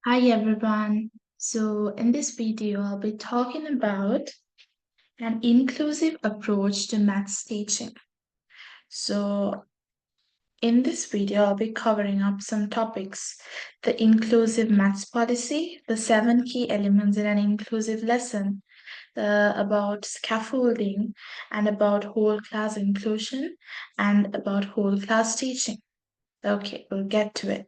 Hi everyone. So in this video, I'll be talking about an inclusive approach to maths teaching. So in this video, I'll be covering up some topics: the inclusive maths policy, the seven key elements in an inclusive lesson, about scaffolding, and about whole class inclusion, and about whole class teaching. Okay, we'll get to it.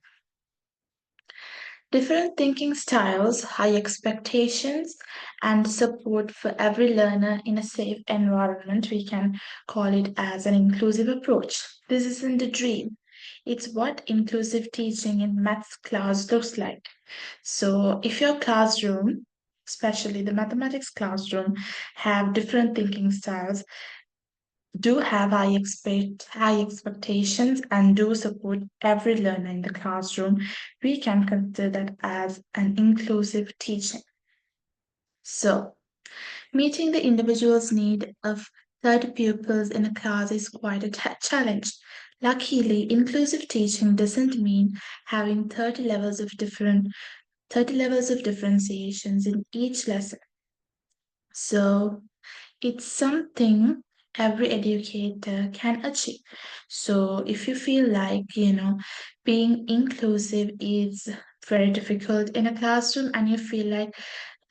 Different thinking styles, high expectations, and support for every learner in a safe environment. We can call it as an inclusive approach. This isn't a dream. It's what inclusive teaching in maths class looks like. So, if your classroom, especially the mathematics classroom, have different thinking styles, do have high expectations and do support every learner in the classroom, we can consider that as an inclusive teaching. So, meeting the individual's need of 30 pupils in a class is quite a challenge. Luckily, inclusive teaching doesn't mean having 30 levels of differentiations in each lesson. So, it's something every educator can achieve. So if you feel like, being inclusive is very difficult in a classroom and you feel like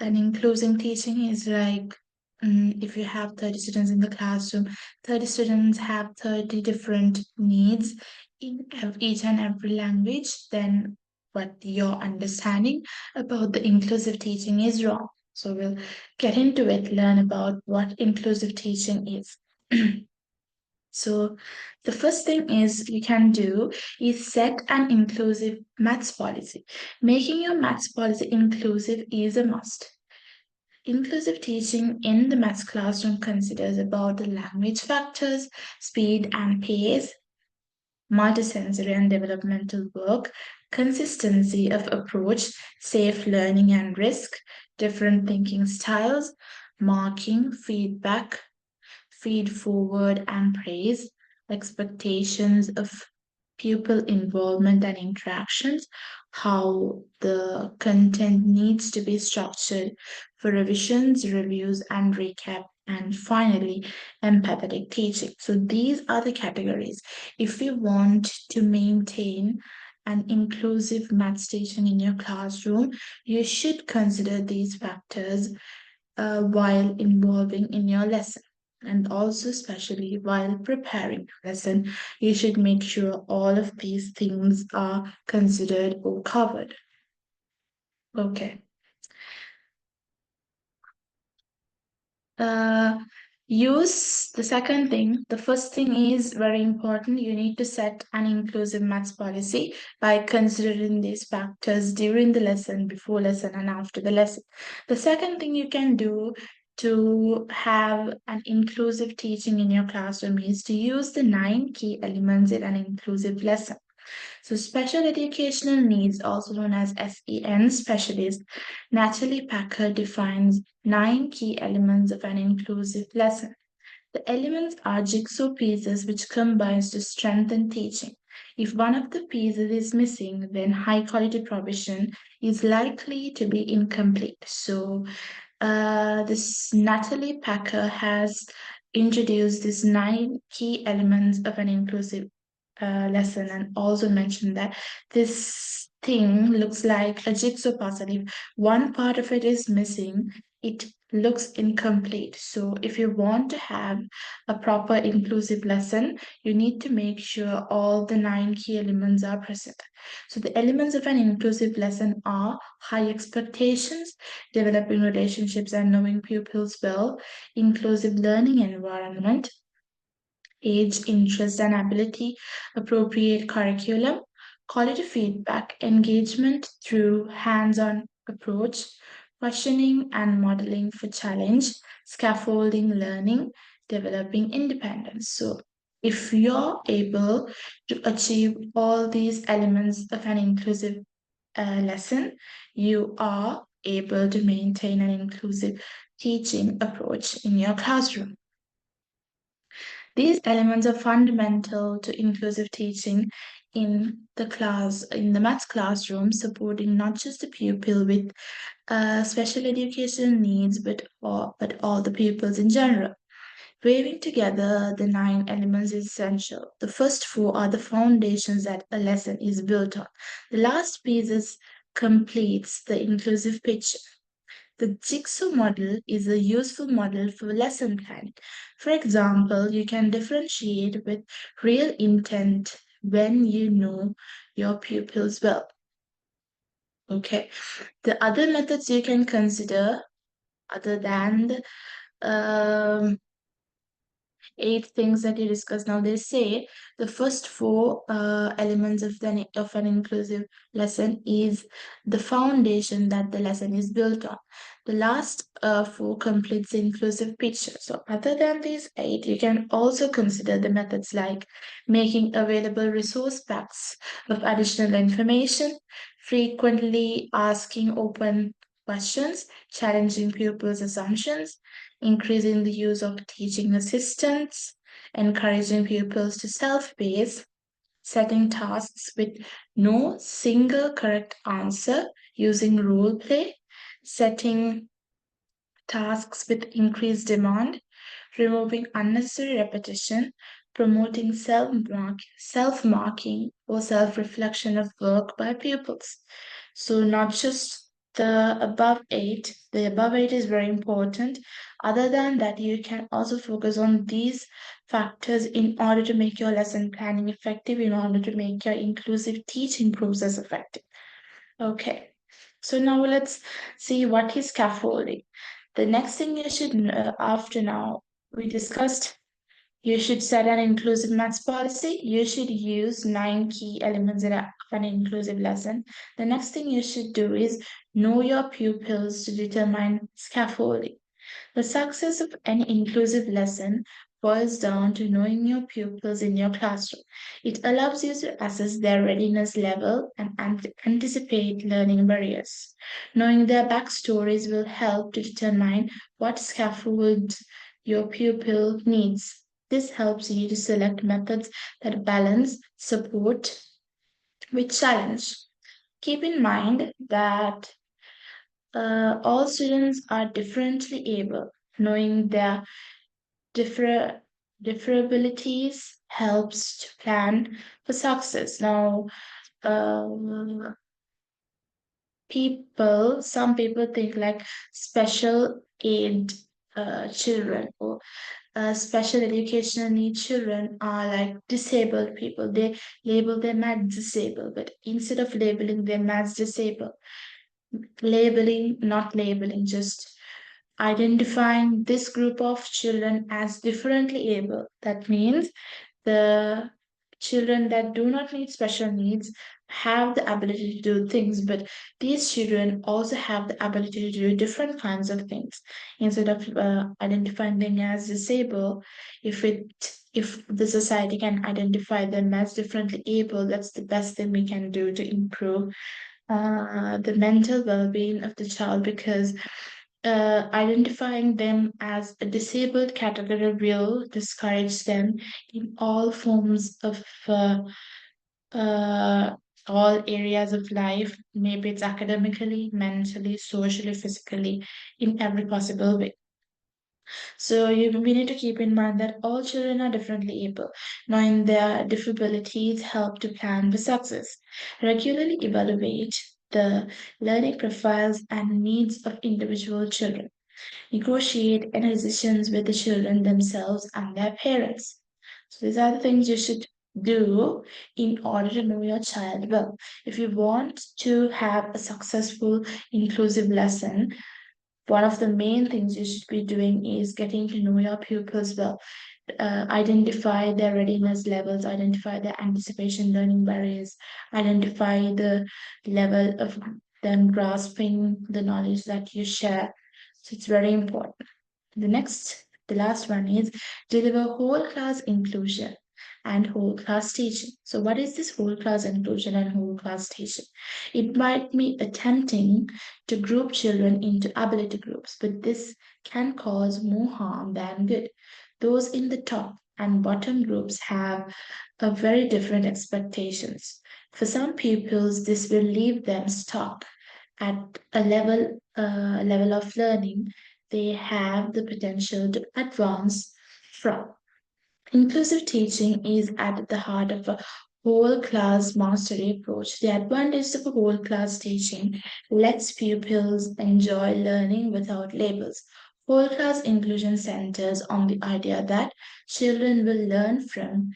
an inclusive teaching is like, if you have 30 students in the classroom, 30 students have 30 different needs in each and every language, then what your understanding about the inclusive teaching is wrong. So we'll get into it, learn about what inclusive teaching is. So the first thing is you can do is set an inclusive maths policy. Making your maths policy inclusive is a must. Inclusive teaching in the maths classroom considers about the language factors, speed and pace, multisensory and developmental work, consistency of approach, safe learning and risk, different thinking styles, marking, feedback, feed forward and praise, expectations of pupil involvement and interactions, how the content needs to be structured for revisions, reviews, and recap, and finally, empathetic teaching. So, these are the categories. If you want to maintain an inclusive maths teaching in your classroom, you should consider these factors while involving in your lesson. And also, especially while preparing your lesson, you should make sure all of these things are considered or covered. Okay. Uh, Use the second thing. The first thing is very important. You need to set an inclusive maths policy by considering these factors during the lesson, before lesson, and after the lesson. The second thing you can do to have an inclusive teaching in your classroom is to use the nine key elements in an inclusive lesson. So, special educational needs, also known as SEN specialist, Natalie Packer defines nine key elements of an inclusive lesson. The elements are jigsaw pieces which combines to strengthen teaching. If one of the pieces is missing, then high quality provision is likely to be incomplete. So, this Natalie Packer has introduced these nine key elements of an inclusive lesson and also mentioned that this thing looks like a jigsaw puzzle. If one part of it is missing, it looks incomplete. So, if you want to have a proper inclusive lesson, you need to make sure all the nine key elements are present. So, the elements of an inclusive lesson are high expectations, developing relationships and knowing pupils well, inclusive learning environment, age, interest, and ability, appropriate curriculum, quality feedback, engagement through hands on approach, questioning and modeling for challenge, scaffolding learning, developing independence. So, if you're able to achieve all these elements of an inclusive lesson, you are able to maintain an inclusive teaching approach in your classroom. These elements are fundamental to inclusive teaching in the maths classroom, supporting not just the pupil with special education needs, but all the pupils in general. Weaving together the nine elements is essential. The first four are the foundations that a lesson is built on. The last piece completes the inclusive picture. The jigsaw model is a useful model for lesson planning. For example, you can differentiate with real intent when you know your pupils well. Okay. The other methods you can consider, other than the eight things that you discussed now, they say the first four elements of an inclusive lesson is the foundation that the lesson is built on. The last four completes the inclusive picture. So other than these eight, you can also consider the methods like making available resource packs of additional information, frequently asking open questions, challenging pupils' assumptions, increasing the use of teaching assistants, encouraging pupils to self-pace, setting tasks with no single correct answer, using role play, setting tasks with increased demand, removing unnecessary repetition, promoting self-marking or self-reflection of work by pupils. So not just the above eight is very important. Other than that, you can also focus on these factors in order to make your lesson planning effective, in order to make your inclusive teaching process effective. Okay. So now let's see what is scaffolding. The next thing you should know after now we discussed, you should set an inclusive maths policy. You should use nine key elements in an inclusive lesson. The next thing you should do is know your pupils to determine scaffolding. The success of an inclusive lesson boils down to knowing your pupils in your classroom. It allows you to assess their readiness level and anticipate learning barriers. Knowing their backstories will help to determine what scaffold your pupil needs. This helps you to select methods that balance support with challenge. Keep in mind that all students are differently able. Knowing their differ differabilities helps to plan for success. Now, um, some people think like special aid children or special educational need children are like disabled people. They label them as disabled, but instead of labeling them as disabled, not labeling, just identifying this group of children as differently able. That means the children that do not need special needs have the ability to do things, but these children also have the ability to do different kinds of things. Instead of identifying them as disabled, if the society can identify them as differently able, that's the best thing we can do to improve the mental well-being of the child, because identifying them as a disabled category will discourage them in all forms of uh, all areas of life. Maybe it's academically, mentally, socially, physically, in every possible way. So we need to keep in mind that all children are differently able. Knowing their disabilities help to plan for success. Regularly evaluate the learning profiles and needs of individual children. Negotiate any decisions with the children themselves and their parents. So these are the things you should do in order to know your child well. If you want to have a successful inclusive lesson, one of the main things you should be doing is getting to know your pupils well. Identify their readiness levels, identify their anticipation learning barriers, identify the level of them grasping the knowledge that you share. So it's very important. The last one is deliver whole class inclusion and whole class teaching. So, what is this whole class inclusion and whole class teaching? It might be attempting to group children into ability groups, but this can cause more harm than good. Those in the top and bottom groups have a very different expectations. For some pupils, this will leave them stuck at a level of learning they have the potential to advance from. Inclusive teaching is at the heart of a whole class mastery approach. The advantage of a whole class teaching lets pupils enjoy learning without labels. Whole class inclusion centers on the idea that children will learn from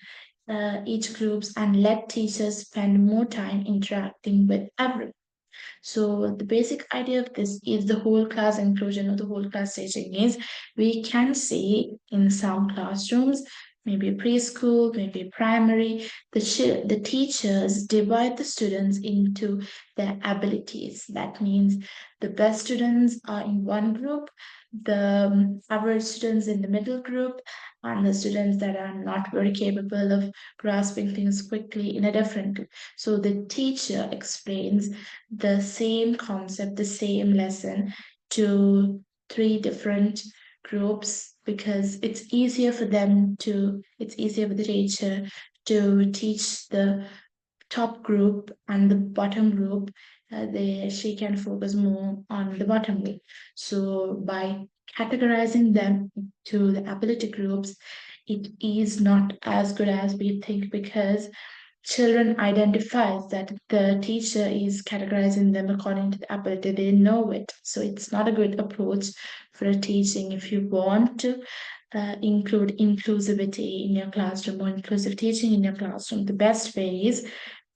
each groups and let teachers spend more time interacting with everyone. So the basic idea of this is the whole class inclusion or the whole class teaching is we can see in some classrooms, maybe preschool, maybe primary, the teachers divide the students into their abilities. That means the best students are in one group, the average students in the middle group, and the students that are not very capable of grasping things quickly in a different group. So the teacher explains the same concept, the same lesson to three different groups because it's easier for the teacher to teach the top group and the bottom group. She can focus more on the bottom group. So by categorizing them to the ability groups, it is not as good as we think because children identifies that the teacher is categorizing them according to the ability. They know it. So it's not a good approach for teaching. If you want to include inclusivity in your classroom or inclusive teaching in your classroom, the best way is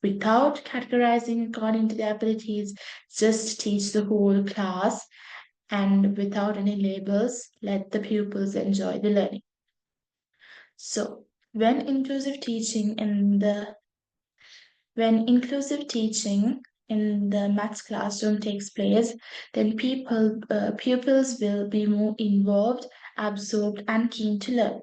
without categorizing according to their abilities, just teach the whole class and without any labels, let the pupils enjoy the learning. So when inclusive teaching in the when inclusive teaching in the maths classroom takes place, then pupils will be more involved, absorbed, and keen to learn.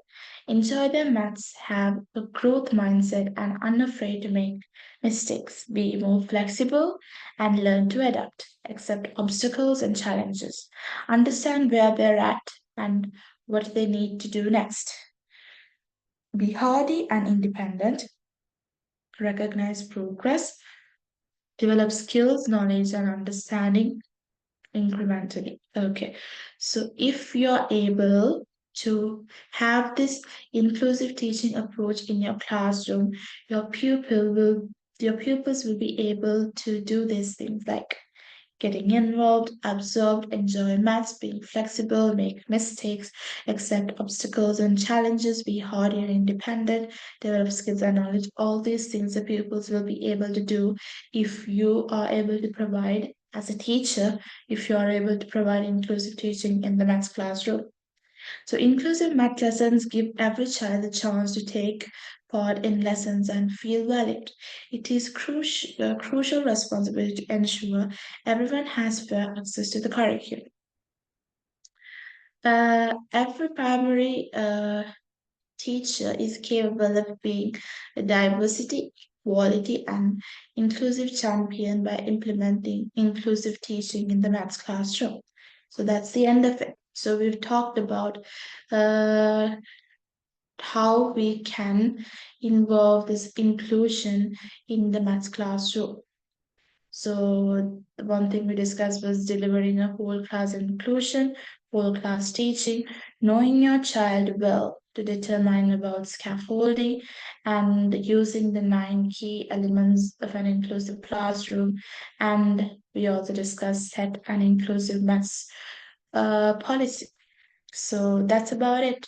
Enjoy their maths, have a growth mindset, and unafraid to make mistakes. Be more flexible and learn to adapt, accept obstacles and challenges. Understand where they're at and what they need to do next. Be hardy and independent. Recognize progress, develop skills, knowledge, and understanding incrementally. Okay, so if you're able to have this inclusive teaching approach in your classroom, your pupils will be able to do these things like getting involved, absorbed, enjoy maths, being flexible, make mistakes, accept obstacles and challenges, be hardy and independent, develop skills and knowledge. All these things the pupils will be able to do if you are able to provide as a teacher, if you are able to provide inclusive teaching in the maths classroom. So, inclusive math lessons give every child a chance to take part in lessons and feel valued. It is a crucial responsibility to ensure everyone has fair access to the curriculum. Every primary teacher is capable of being a diversity, equality, and inclusive champion by implementing inclusive teaching in the maths classroom. So that's the end of it. So we've talked about uh, how we can involve this inclusion in the maths classroom. So the one thing we discussed was delivering a whole class inclusion, whole class teaching, knowing your child well to determine about scaffolding and using the 9 key elements of an inclusive classroom. And we also discussed set an inclusive maths policy. So that's about it.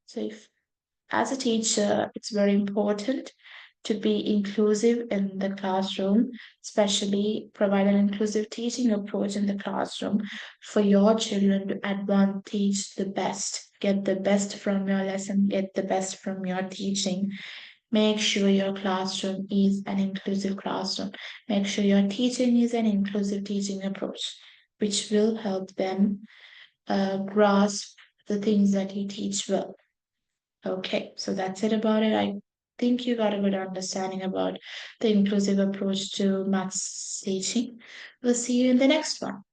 So if as a teacher, it's very important to be inclusive in the classroom, especially provide an inclusive teaching approach in the classroom for your children to advantage the best. Get the best from your lesson, get the best from your teaching. Make sure your classroom is an inclusive classroom. Make sure your teaching is an inclusive teaching approach, which will help them grasp the things that you teach well. Okay, so that's it about it. I think you got a good understanding about the inclusive approach to maths teaching. We'll see you in the next one.